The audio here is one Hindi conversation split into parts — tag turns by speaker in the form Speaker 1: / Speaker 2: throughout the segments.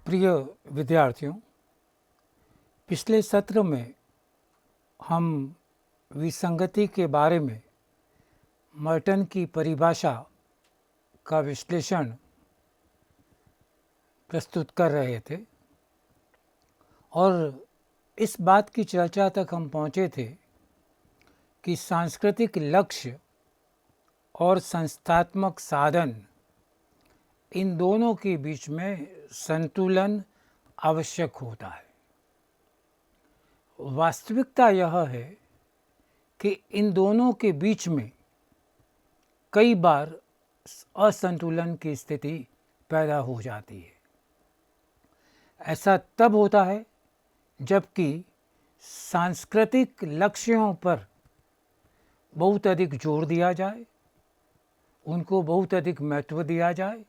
Speaker 1: प्रिय विद्यार्थियों, पिछले सत्र में हम विसंगति के बारे में मर्टन की परिभाषा का विश्लेषण प्रस्तुत कर रहे थे और इस बात की चर्चा तक हम पहुँचे थे कि सांस्कृतिक लक्ष्य और संस्थात्मक साधन, इन दोनों के बीच में संतुलन आवश्यक होता है। वास्तविकता यह है कि इन दोनों के बीच में कई बार असंतुलन की स्थिति पैदा हो जाती है। ऐसा तब होता है जबकि सांस्कृतिक लक्ष्यों पर बहुत अधिक जोर दिया जाए, उनको बहुत अधिक महत्व दिया जाए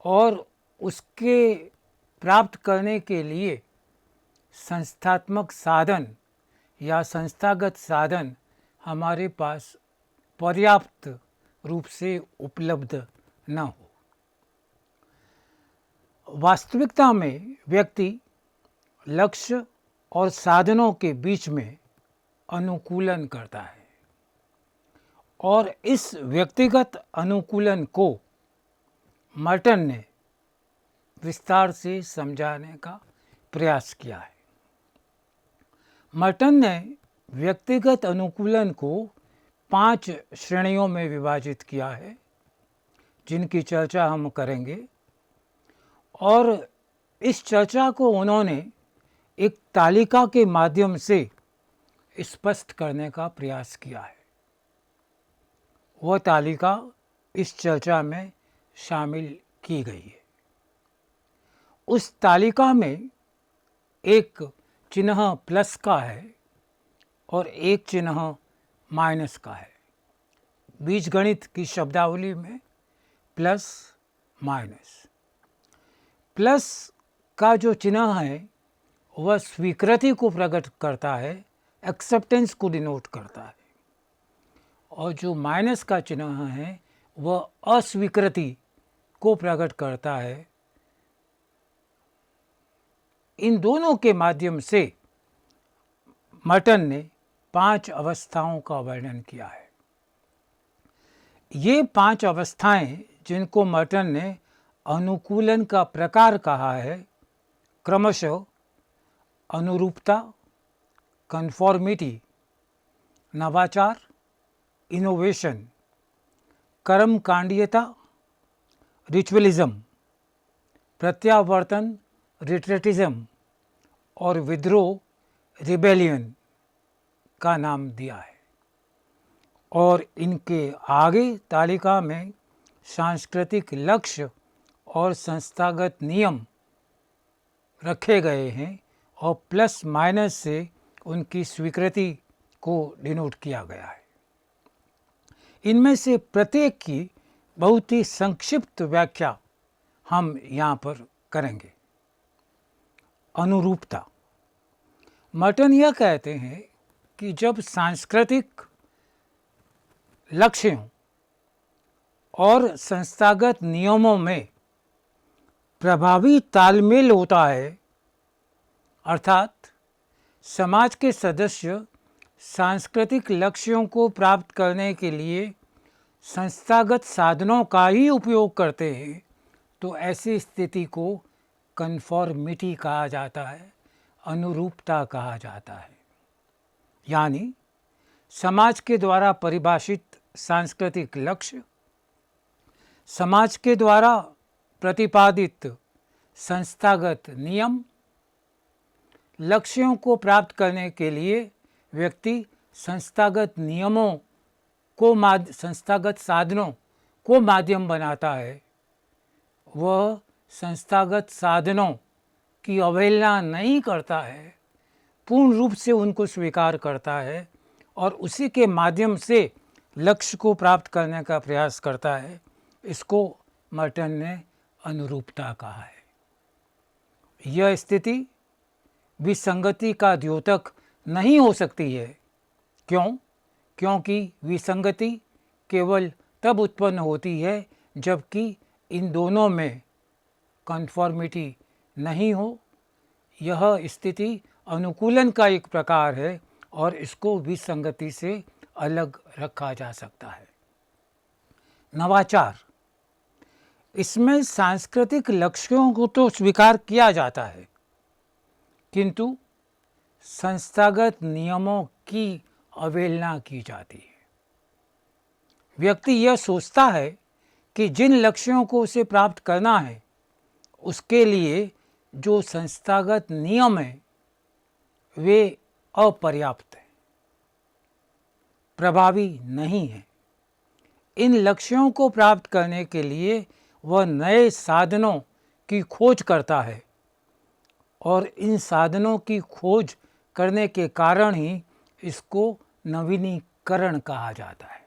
Speaker 1: और उसके प्राप्त करने के लिए संस्थात्मक साधन या संस्थागत साधन हमारे पास पर्याप्त रूप से उपलब्ध न हो। वास्तविकता में व्यक्ति लक्ष्य और साधनों के बीच में अनुकूलन करता है और इस व्यक्तिगत अनुकूलन को मर्टन ने विस्तार से समझाने का प्रयास किया है। मर्टन ने व्यक्तिगत अनुकूलन को 5 श्रेणियों में विभाजित किया है, जिनकी चर्चा हम करेंगे, और इस चर्चा को उन्होंने एक तालिका के माध्यम से स्पष्ट करने का प्रयास किया है। वह तालिका इस चर्चा में शामिल की गई है। उस तालिका में एक चिन्ह प्लस का है और एक चिन्ह माइनस का है। बीजगणित की शब्दावली में प्लस माइनस। प्लस का जो चिन्ह है वह स्वीकृति को प्रकट करता है, एक्सेप्टेंस को डिनोट करता है, और जो माइनस का चिन्ह है वह अस्वीकृति को प्रकट करता है। इन दोनों के माध्यम से मर्टन ने 5 अवस्थाओं का वर्णन किया है। ये 5 अवस्थाएं, जिनको मर्टन ने अनुकूलन का प्रकार कहा है, क्रमशः अनुरूपता, कन्फॉर्मिटी, नवाचार, इनोवेशन, कर्मकांडीयता, रिचुअलिज्म, प्रत्यावर्तन, रिट्रेटिज्म और विद्रोह, रिबेलियन का नाम दिया है। और इनके आगे तालिका में सांस्कृतिक लक्ष्य और संस्थागत नियम रखे गए हैं और प्लस माइनस से उनकी स्वीकृति को डिनोट किया गया है। इनमें से प्रत्येक की बहुत ही संक्षिप्त व्याख्या हम यहाँ पर करेंगे। अनुरूपता। मर्टन यह कहते हैं कि जब सांस्कृतिक लक्ष्यों और संस्थागत नियमों में प्रभावी तालमेल होता है, अर्थात समाज के सदस्य सांस्कृतिक लक्ष्यों को प्राप्त करने के लिए संस्थागत साधनों का ही उपयोग करते हैं, तो ऐसी स्थिति को कन्फॉर्मिटी कहा जाता है, अनुरूपता कहा जाता है। यानी समाज के द्वारा परिभाषित सांस्कृतिक लक्ष्य, समाज के द्वारा प्रतिपादित संस्थागत नियम, लक्ष्यों को प्राप्त करने के लिए व्यक्ति संस्थागत नियमों को संस्थागत साधनों को माध्यम बनाता है, वह संस्थागत साधनों की अवहेलना नहीं करता है, पूर्ण रूप से उनको स्वीकार करता है और उसी के माध्यम से लक्ष्य को प्राप्त करने का प्रयास करता है। इसको मर्टन ने अनुरूपता कहा है। यह स्थिति विसंगति का द्योतक नहीं हो सकती है। क्यों? क्योंकि विसंगति केवल तब उत्पन्न होती है जबकि इन दोनों में कन्फॉर्मिटी नहीं हो, यह स्थिति अनुकूलन का एक प्रकार है और इसको विसंगति से अलग रखा जा सकता है। नवाचार, इसमें सांस्कृतिक लक्ष्यों को तो स्वीकार किया जाता है, किंतु संस्थागत नियमों की अवहेलना की जाती है। व्यक्ति यह सोचता है कि जिन लक्ष्यों को उसे प्राप्त करना है उसके लिए जो संस्थागत नियम है वे अपर्याप्त हैं, प्रभावी नहीं है। इन लक्ष्यों को प्राप्त करने के लिए वह नए साधनों की खोज करता है और इन साधनों की खोज करने के कारण ही इसको नवीनीकरण कहा जाता है।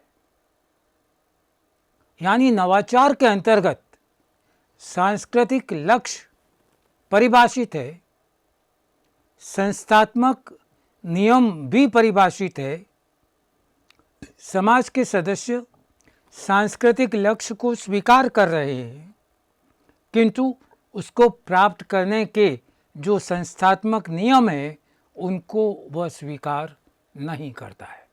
Speaker 1: यानी नवाचार के अंतर्गत सांस्कृतिक लक्ष्य परिभाषित है, संस्थात्मक नियम भी परिभाषित है। समाज के सदस्य सांस्कृतिक लक्ष्य को स्वीकार कर रहे हैं, किंतु उसको प्राप्त करने के जो संस्थात्मक नियम है उनको वह स्वीकार नहीं करता है।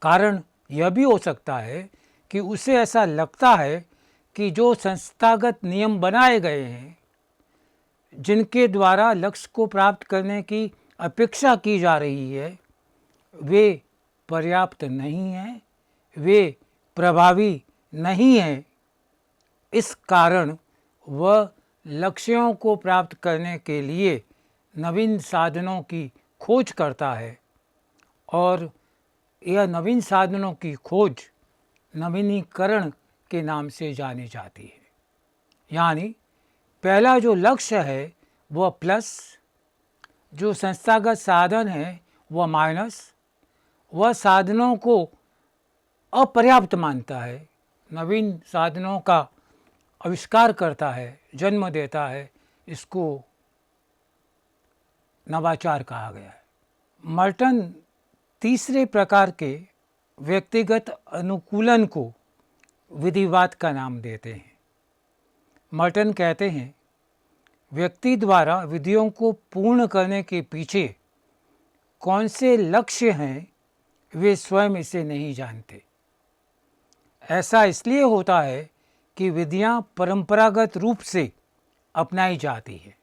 Speaker 1: कारण यह भी हो सकता है कि उसे ऐसा लगता है कि जो संस्थागत नियम बनाए गए हैं, जिनके द्वारा लक्ष्य को प्राप्त करने की अपेक्षा की जा रही है, वे पर्याप्त नहीं हैं, वे प्रभावी नहीं हैं। इस कारण वह लक्ष्यों को प्राप्त करने के लिए नवीन साधनों की खोज करता है और यह नवीन साधनों की खोज नवीनीकरण के नाम से जानी जाती है। यानी पहला जो लक्ष्य है वह प्लस, जो संस्थागत साधन है वह माइनस, वह साधनों को अपर्याप्त मानता है, नवीन साधनों का आविष्कार करता है, जन्म देता है। इसको नवाचार कहा गया है। मर्टन तीसरे प्रकार के व्यक्तिगत अनुकूलन को विधिवाद का नाम देते हैं। मर्टन कहते हैं, व्यक्ति द्वारा विधियों को पूर्ण करने के पीछे कौन से लक्ष्य हैं वे स्वयं इसे नहीं जानते। ऐसा इसलिए होता है कि विधियां परंपरागत रूप से अपनाई जाती है,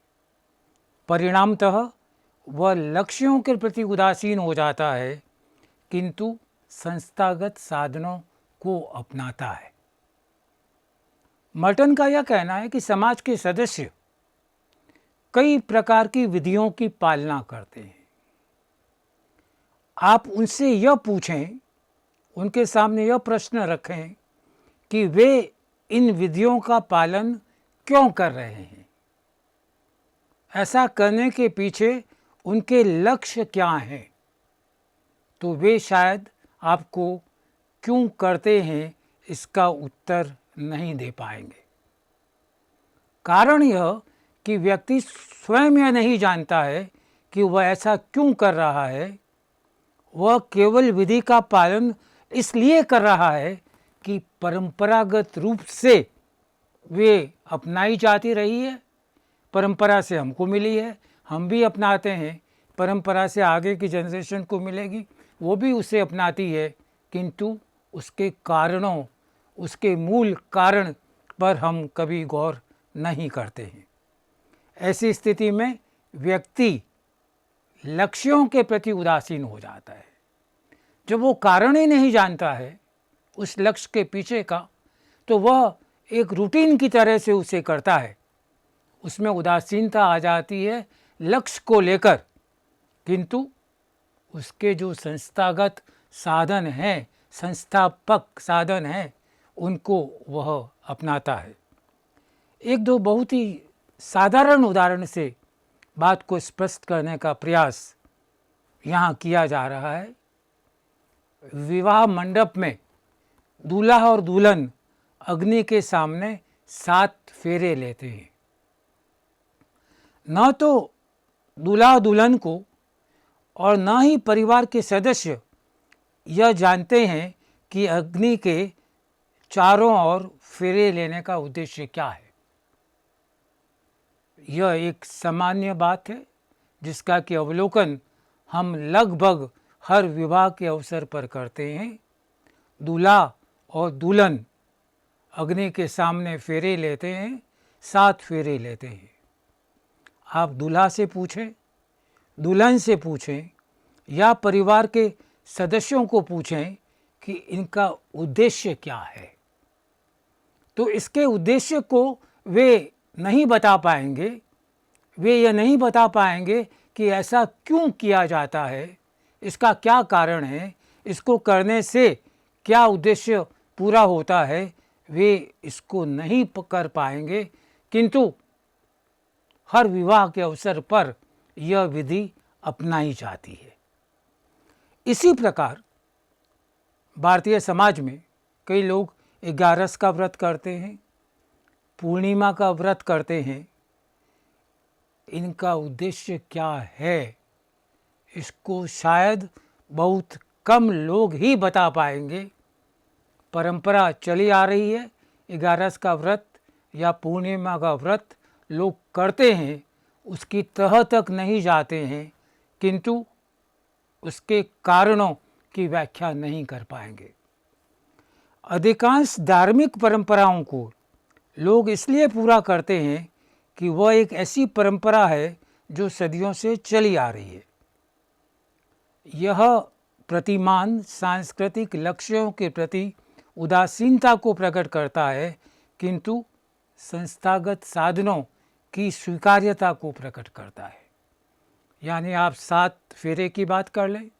Speaker 1: परिणामतः वह लक्ष्यों के प्रति उदासीन हो जाता है, किंतु संस्थागत साधनों को अपनाता है। मर्टन का यह कहना है कि समाज के सदस्य कई प्रकार की विधियों की पालना करते हैं। आप उनसे यह पूछें, उनके सामने यह प्रश्न रखें कि वे इन विधियों का पालन क्यों कर रहे हैं, ऐसा करने के पीछे उनके लक्ष्य क्या हैं, तो वे शायद आपको क्यों करते हैं इसका उत्तर नहीं दे पाएंगे। कारण यह कि व्यक्ति स्वयं यह नहीं जानता है कि वह ऐसा क्यों कर रहा है। वह केवल विधि का पालन इसलिए कर रहा है कि परंपरागत रूप से वे अपनाई जाती रही है, परंपरा से हमको मिली है, हम भी अपनाते हैं, परंपरा से आगे की जनरेशन को मिलेगी, वो भी उसे अपनाती है, किंतु उसके कारणों, उसके मूल कारण पर हम कभी गौर नहीं करते हैं। ऐसी स्थिति में व्यक्ति लक्ष्यों के प्रति उदासीन हो जाता है। जब वो कारण ही नहीं जानता है उस लक्ष्य के पीछे का, तो वह एक रूटीन की तरह से उसे करता है, उसमें उदासीनता आ जाती है लक्ष्य को लेकर, किंतु उसके जो संस्थागत साधन हैं, संस्थापक साधन हैं, उनको वह अपनाता है। एक दो बहुत ही साधारण उदाहरण से बात को स्पष्ट करने का प्रयास यहाँ किया जा रहा है। विवाह मंडप में दूल्हा और दुल्हन अग्नि के सामने 7 फेरे लेते हैं। न तो दूल्हा दुल्हन को और न ही परिवार के सदस्य यह जानते हैं कि अग्नि के चारों ओर फेरे लेने का उद्देश्य क्या है। यह एक सामान्य बात है जिसका कि अवलोकन हम लगभग हर विवाह के अवसर पर करते हैं। दूल्हा और दुल्हन अग्नि के सामने फेरे लेते हैं, 7 फेरे लेते हैं। आप दूल्हा से पूछें, दुल्हन से पूछें या परिवार के सदस्यों को पूछें कि इनका उद्देश्य क्या है, तो इसके उद्देश्य को वे नहीं बता पाएंगे। वे यह नहीं बता पाएंगे कि ऐसा क्यों किया जाता है, इसका क्या कारण है, इसको करने से क्या उद्देश्य पूरा होता है, वे इसको नहीं कर पाएंगे। किंतु हर विवाह के अवसर पर यह विधि अपनाई जाती है। इसी प्रकार भारतीय समाज में कई लोग 11 का व्रत करते हैं, पूर्णिमा का व्रत करते हैं। इनका उद्देश्य क्या है, इसको शायद बहुत कम लोग ही बता पाएंगे। परंपरा चली आ रही है, 11 का व्रत या पूर्णिमा का व्रत लोग करते हैं, उसकी तह तक नहीं जाते हैं, किंतु उसके कारणों की व्याख्या नहीं कर पाएंगे। अधिकांश धार्मिक परंपराओं को लोग इसलिए पूरा करते हैं कि वह एक ऐसी परंपरा है जो सदियों से चली आ रही है। यह प्रतिमान सांस्कृतिक लक्ष्यों के प्रति उदासीनता को प्रकट करता है, किंतु संस्थागत साधनों की स्वीकार्यता को प्रकट करता है। यानी आप 7 फेरे की बात कर लें,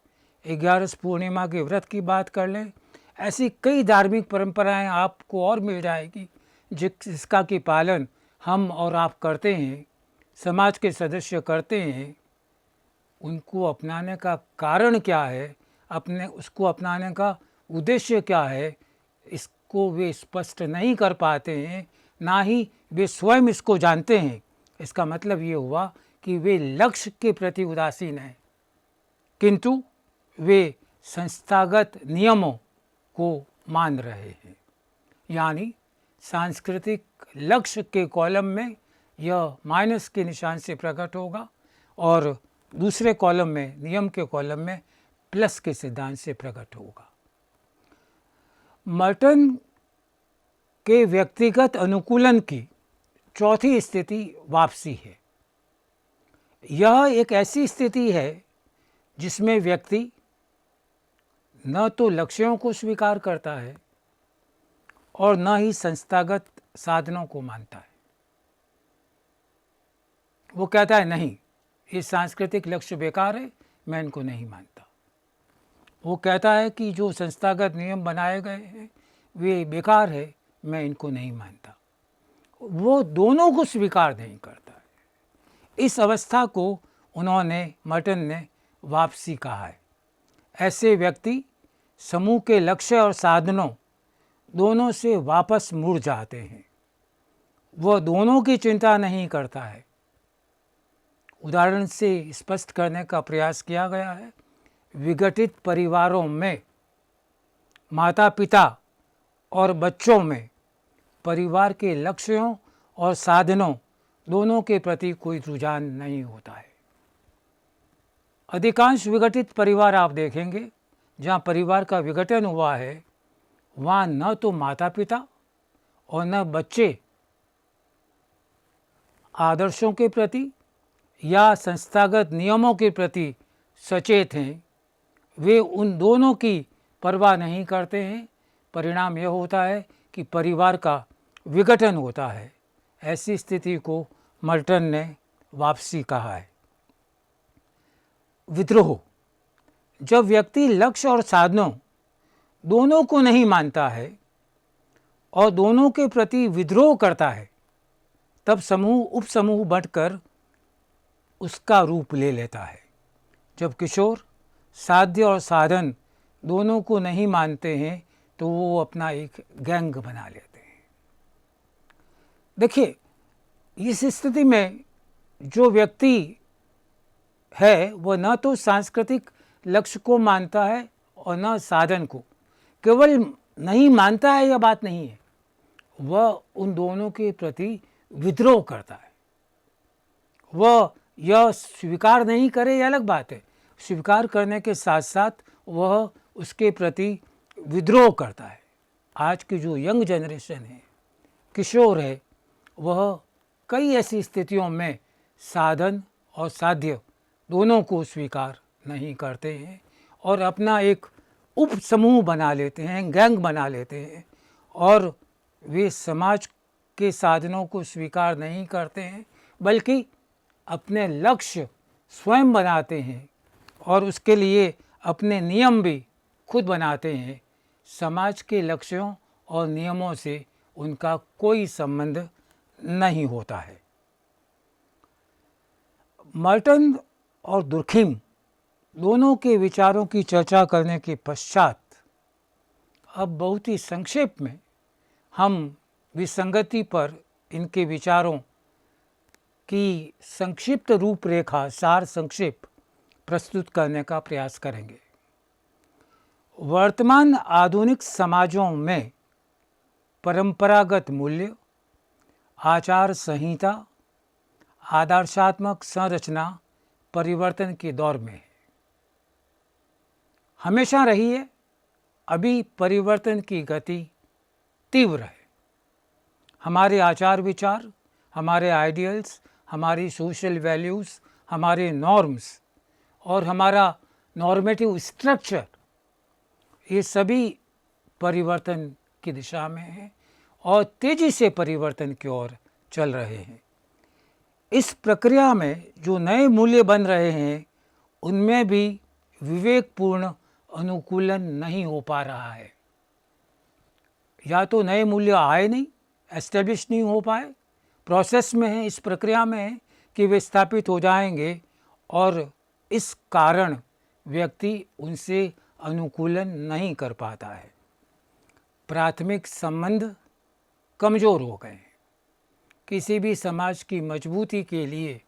Speaker 1: 11 पूर्णिमा के व्रत की बात कर लें, ऐसी कई धार्मिक परंपराएं आपको और मिल जाएगी जिसका कि पालन हम और आप करते हैं, समाज के सदस्य करते हैं। उनको अपनाने का कारण क्या है, उसको अपनाने का उद्देश्य क्या है, इसको वे स्पष्ट नहीं कर पाते हैं, ना ही वे स्वयं इसको जानते हैं। इसका मतलब ये हुआ कि वे लक्ष्य के प्रति उदासीन हैं, किंतु वे संस्थागत नियमों को मान रहे हैं। यानी सांस्कृतिक लक्ष्य के कॉलम में यह माइनस के निशान से प्रकट होगा और दूसरे कॉलम में, नियम के कॉलम में, प्लस के सिद्धांत से प्रकट होगा। मर्टन के व्यक्तिगत अनुकूलन की चौथी स्थिति वापसी है। यह एक ऐसी स्थिति है जिसमें व्यक्ति न तो लक्ष्यों को स्वीकार करता है और न ही संस्थागत साधनों को मानता है। वो कहता है नहीं, ये सांस्कृतिक लक्ष्य बेकार है, मैं इनको नहीं मानता। वो कहता है कि जो संस्थागत नियम बनाए गए हैं वे बेकार है, मैं इनको नहीं मानता। वो दोनों को स्वीकार नहीं करता है। इस अवस्था को मर्टन ने वापसी कहा है। ऐसे व्यक्ति समूह के लक्ष्य और साधनों दोनों से वापस मुड़ जाते हैं। वह दोनों की चिंता नहीं करता है। उदाहरण से स्पष्ट करने का प्रयास किया गया है। विघटित परिवारों में माता पिता और बच्चों में परिवार के लक्ष्यों और साधनों दोनों के प्रति कोई रुझान नहीं होता है। अधिकांश विघटित परिवार आप देखेंगे जहाँ परिवार का विघटन हुआ है, वहाँ न तो माता पिता और न बच्चे आदर्शों के प्रति या संस्थागत नियमों के प्रति सचेत हैं। वे उन दोनों की परवाह नहीं करते हैं। परिणाम यह होता है कि परिवार का विघटन होता है। ऐसी स्थिति को मर्टन ने वापसी कहा है। विद्रोह, जब व्यक्ति लक्ष्य और साधनों दोनों को नहीं मानता है और दोनों के प्रति विद्रोह करता है, तब समूह उपसमूह बढ़कर उसका रूप ले लेता है। जब किशोर साध्य और साधन दोनों को नहीं मानते हैं तो वो अपना एक गैंग बना लेते हैं। देखिए, इस स्थिति में जो व्यक्ति है वह न तो सांस्कृतिक लक्ष्य को मानता है और न साधन को। केवल नहीं मानता है यह बात नहीं है, वह उन दोनों के प्रति विद्रोह करता है। वह यह स्वीकार नहीं करे ये अलग बात है, स्वीकार करने के साथ साथ वह उसके प्रति विद्रोह करता है। आज की जो यंग जनरेशन है, किशोर है, वह कई ऐसी स्थितियों में साधन और साध्य दोनों को स्वीकार नहीं करते हैं और अपना एक उप समूह बना लेते हैं, गैंग बना लेते हैं, और वे समाज के साधनों को स्वीकार नहीं करते हैं बल्कि अपने लक्ष्य स्वयं बनाते हैं और उसके लिए अपने नियम भी खुद बनाते हैं। समाज के लक्ष्यों और नियमों से उनका कोई संबंध नहीं होता है। मर्टन और दुर्खिम दोनों के विचारों की चर्चा करने के पश्चात अब बहुत ही संक्षेप में हम विसंगति पर इनके विचारों की संक्षिप्त रूपरेखा, सार संक्षेप प्रस्तुत करने का प्रयास करेंगे। वर्तमान आधुनिक समाजों में परंपरागत मूल्य, आचार संहिता, आदर्शात्मक संरचना परिवर्तन के दौर में है। हमेशा रही है, अभी परिवर्तन की गति तीव्र है। हमारे आचार विचार, हमारे आइडियल्स, हमारी सोशल वैल्यूज़, हमारे नॉर्म्स और हमारा नॉर्मेटिव स्ट्रक्चर, ये सभी परिवर्तन की दिशा में हैं और तेज़ी से परिवर्तन की ओर चल रहे हैं। इस प्रक्रिया में जो नए मूल्य बन रहे हैं उनमें भी विवेकपूर्ण अनुकूलन नहीं हो पा रहा है। या तो नए मूल्य आए नहीं, एस्टेब्लिश नहीं हो पाए, प्रोसेस में है, इस प्रक्रिया में है कि वे स्थापित हो जाएंगे और इस कारण व्यक्ति उनसे अनुकूलन नहीं कर पाता है। प्राथमिक संबंध कमज़ोर हो गए हैं। किसी भी समाज की मजबूती के लिए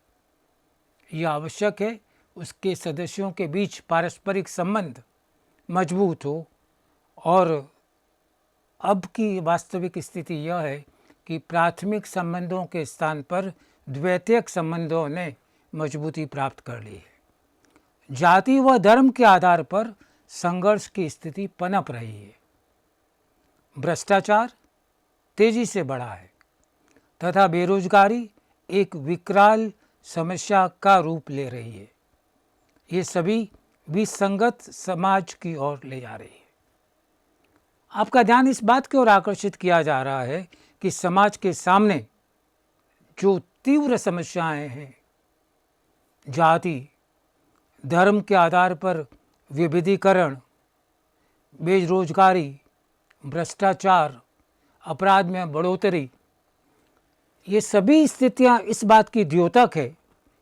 Speaker 1: यह आवश्यक है उसके सदस्यों के बीच पारस्परिक संबंध मजबूत हो, और अब की वास्तविक स्थिति यह है कि प्राथमिक संबंधों के स्थान पर द्वैतिक संबंधों ने मजबूती प्राप्त कर ली है। जाति व धर्म के आधार पर संघर्ष की स्थिति पनप रही है। भ्रष्टाचार तेजी से बढ़ा है तथा बेरोजगारी एक विकराल समस्या का रूप ले रही है। ये सभी विसंगत समाज की ओर ले जा रही है। आपका ध्यान इस बात की ओर आकर्षित किया जा रहा है कि समाज के सामने जो तीव्र समस्याएं हैं, जाति, धर्म के आधार पर विविधीकरण, बेरोजगारी, भ्रष्टाचार, अपराध में बढ़ोतरी, ये सभी स्थितियां इस बात की द्योतक है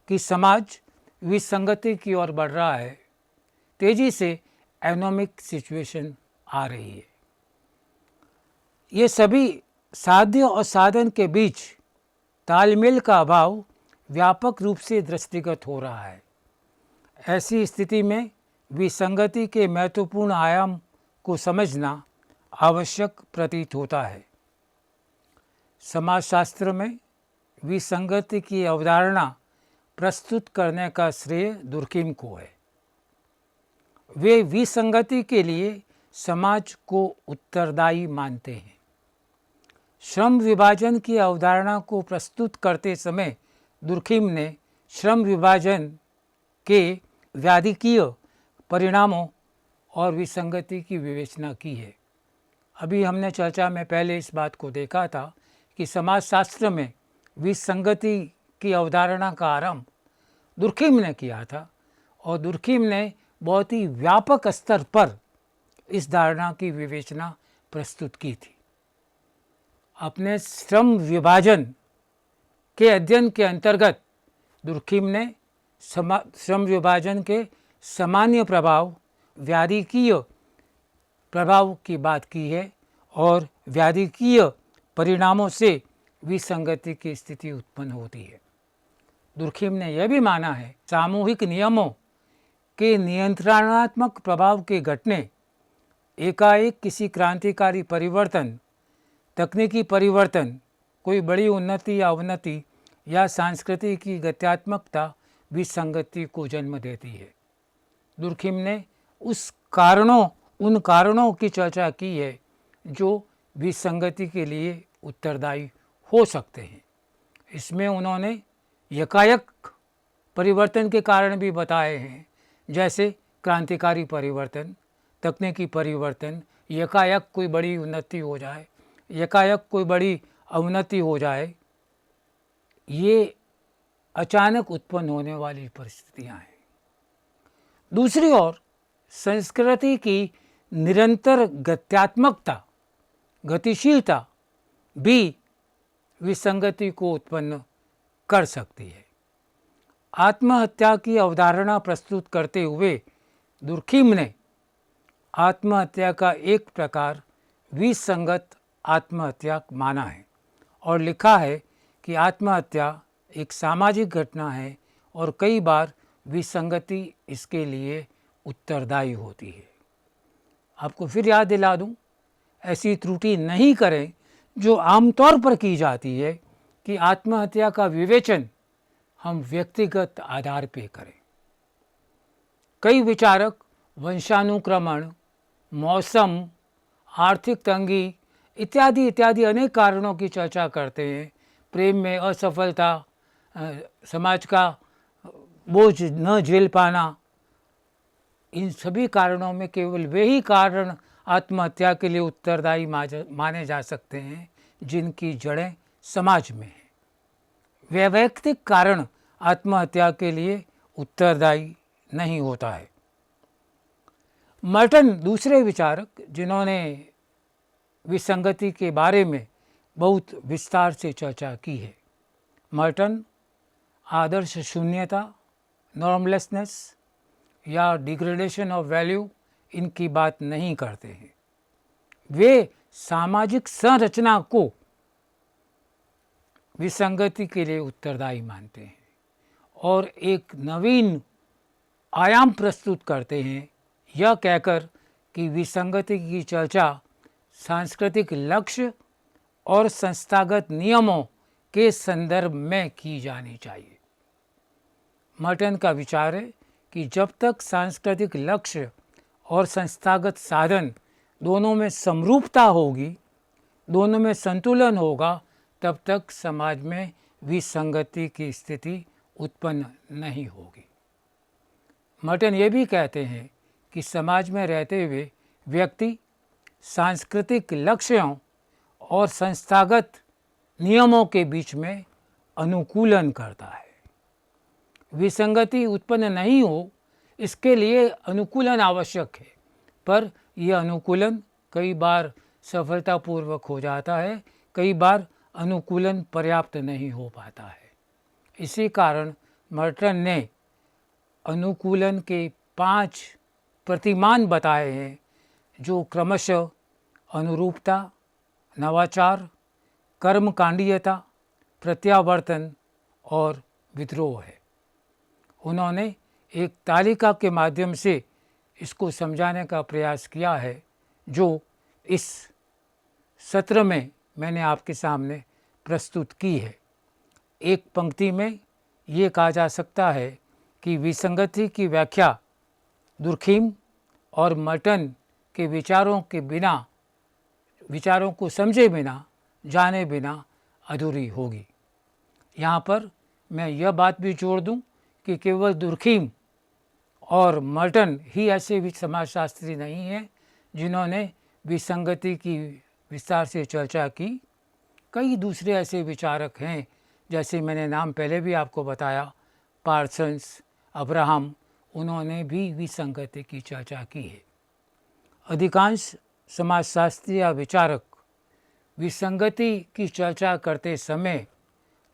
Speaker 1: कि समाज विसंगति की ओर बढ़ रहा है। तेजी से इकोनॉमिक सिचुएशन आ रही है। ये सभी साध्य और साधन के बीच तालमेल का अभाव व्यापक रूप से दृष्टिगत हो रहा है। ऐसी स्थिति में विसंगति के महत्वपूर्ण आयाम को समझना आवश्यक प्रतीत होता है। समाजशास्त्र में विसंगति की अवधारणा प्रस्तुत करने का श्रेय दुर्खिम को है। वे विसंगति के लिए समाज को उत्तरदायी मानते हैं। श्रम विभाजन की अवधारणा को प्रस्तुत करते समय दुर्खिम ने श्रम विभाजन के व्याधिकीय परिणामों और विसंगति की विवेचना की है। अभी हमने चर्चा में पहले इस बात को देखा था कि समाजशास्त्र में विसंगति की अवधारणा का आरंभ दुर्खिम ने किया था और दुर्खिम ने बहुत ही व्यापक स्तर पर इस धारणा की विवेचना प्रस्तुत की थी। अपने श्रम विभाजन के अध्ययन के अंतर्गत दुर्खिम ने श्रम विभाजन के सामान्य प्रभाव, व्याधिकीय प्रभाव की बात की है और व्याधिकीय परिणामों से विसंगति की स्थिति उत्पन्न होती है। दुर्खिम ने यह भी माना है सामूहिक नियमों के नियंत्रणात्मक प्रभाव के घटने, एकाएक किसी क्रांतिकारी परिवर्तन, तकनीकी परिवर्तन, कोई बड़ी उन्नति या अवनति या संस्कृति की गत्यात्मकता विसंगति को जन्म देती है। दुर्खिम ने उन कारणों की चर्चा की है जो विसंगति के लिए उत्तरदायी हो सकते हैं। इसमें उन्होंने यकायक परिवर्तन के कारण भी बताए हैं, जैसे क्रांतिकारी परिवर्तन, तकनीकी परिवर्तन, यकायक कोई बड़ी उन्नति हो जाए, यकायक कोई बड़ी अवनति हो जाए, ये अचानक उत्पन्न होने वाली परिस्थितियां हैं। दूसरी ओर संस्कृति की निरंतर गत्यात्मकता, गतिशीलता भी विसंगति को उत्पन्न कर सकती है। आत्महत्या की अवधारणा प्रस्तुत करते हुए दुर्खिम ने आत्महत्या का एक प्रकार विसंगत आत्महत्या माना है और लिखा है कि आत्महत्या एक सामाजिक घटना है और कई बार विसंगति इसके लिए उत्तरदायी होती है। आपको फिर याद दिला दूं, ऐसी त्रुटि नहीं करें जो आमतौर पर की जाती है कि आत्महत्या का विवेचन हम व्यक्तिगत आधार पर करें। कई विचारक वंशानुक्रमण, मौसम, आर्थिक तंगी इत्यादि इत्यादि अनेक कारणों की चर्चा करते हैं। प्रेम में असफलता, समाज का बोझ न झेल पाना, इन सभी कारणों में केवल वे ही कारण आत्महत्या के लिए उत्तरदायी माने जा सकते हैं जिनकी जड़ें समाज में हैं। वैयक्तिक कारण आत्महत्या के लिए उत्तरदायी नहीं होता है। मर्टन दूसरे विचारक जिन्होंने विसंगति के बारे में बहुत विस्तार से चर्चा की है। मर्टन आदर्श शून्यता, नॉर्मलेसनेस या डिग्रेडेशन ऑफ वैल्यू इनकी बात नहीं करते हैं। वे सामाजिक संरचना को विसंगति के लिए उत्तरदायी मानते हैं और एक नवीन आयाम प्रस्तुत करते हैं, यह कहकर कि विसंगति की चर्चा सांस्कृतिक लक्ष्य और संस्थागत नियमों के संदर्भ में की जानी चाहिए। मर्टन का विचार है कि जब तक सांस्कृतिक लक्ष्य और संस्थागत साधन दोनों में समरूपता होगी, दोनों में संतुलन होगा, तब तक समाज में विसंगति की स्थिति उत्पन्न नहीं होगी। मर्टन ये भी कहते हैं कि समाज में रहते हुए व्यक्ति सांस्कृतिक लक्ष्यों और संस्थागत नियमों के बीच में अनुकूलन करता है। विसंगति उत्पन्न नहीं हो, इसके लिए अनुकूलन आवश्यक है, पर यह अनुकूलन कई बार सफलतापूर्वक हो जाता है, कई बार अनुकूलन पर्याप्त नहीं हो पाता है। इसी कारण मर्टन ने अनुकूलन के 5 प्रतिमान बताए हैं, जो क्रमशः अनुरूपता, नवाचार, कर्मकांडीयता, प्रत्यावर्तन और विद्रोह है। उन्होंने एक तालिका के माध्यम से इसको समझाने का प्रयास किया है, जो इस सत्र में मैंने आपके सामने प्रस्तुत की है। एक पंक्ति में ये कहा जा सकता है कि विसंगति की व्याख्या दुर्खिम और मर्टन के विचारों को समझे बिना, जाने बिना अधूरी होगी। यहाँ पर मैं यह बात भी जोड़ दूँ कि केवल दुर्खिम और मर्टन ही ऐसे भी समाजशास्त्री नहीं हैं जिन्होंने विसंगति की विस्तार से चर्चा की। कई दूसरे ऐसे विचारक हैं, जैसे मैंने नाम पहले भी आपको बताया, पार्सन्स, अब्राहम, उन्होंने भी विसंगति की चर्चा की है। अधिकांश समाजशास्त्री या विचारक विसंगति की चर्चा करते समय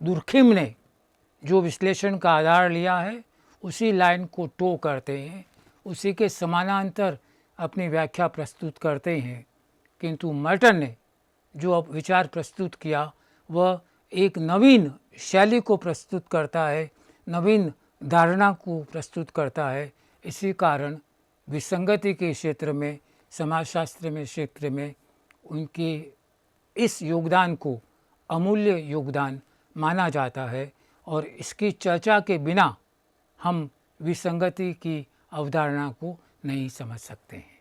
Speaker 1: दुर्खिम ने जो विश्लेषण का आधार लिया है उसी लाइन को टो करते हैं, उसी के समानांतर अपनी व्याख्या प्रस्तुत करते हैं। किंतु मर्टन ने जो अब विचार प्रस्तुत किया वह एक नवीन शैली को प्रस्तुत करता है, नवीन धारणा को प्रस्तुत करता है। इसी कारण विसंगति के क्षेत्र में, समाजशास्त्र में क्षेत्र में उनके इस योगदान को अमूल्य योगदान माना जाता है। और इसकी चर्चा के बिना हम विसंगति की अवधारणा को नहीं समझ सकते हैं।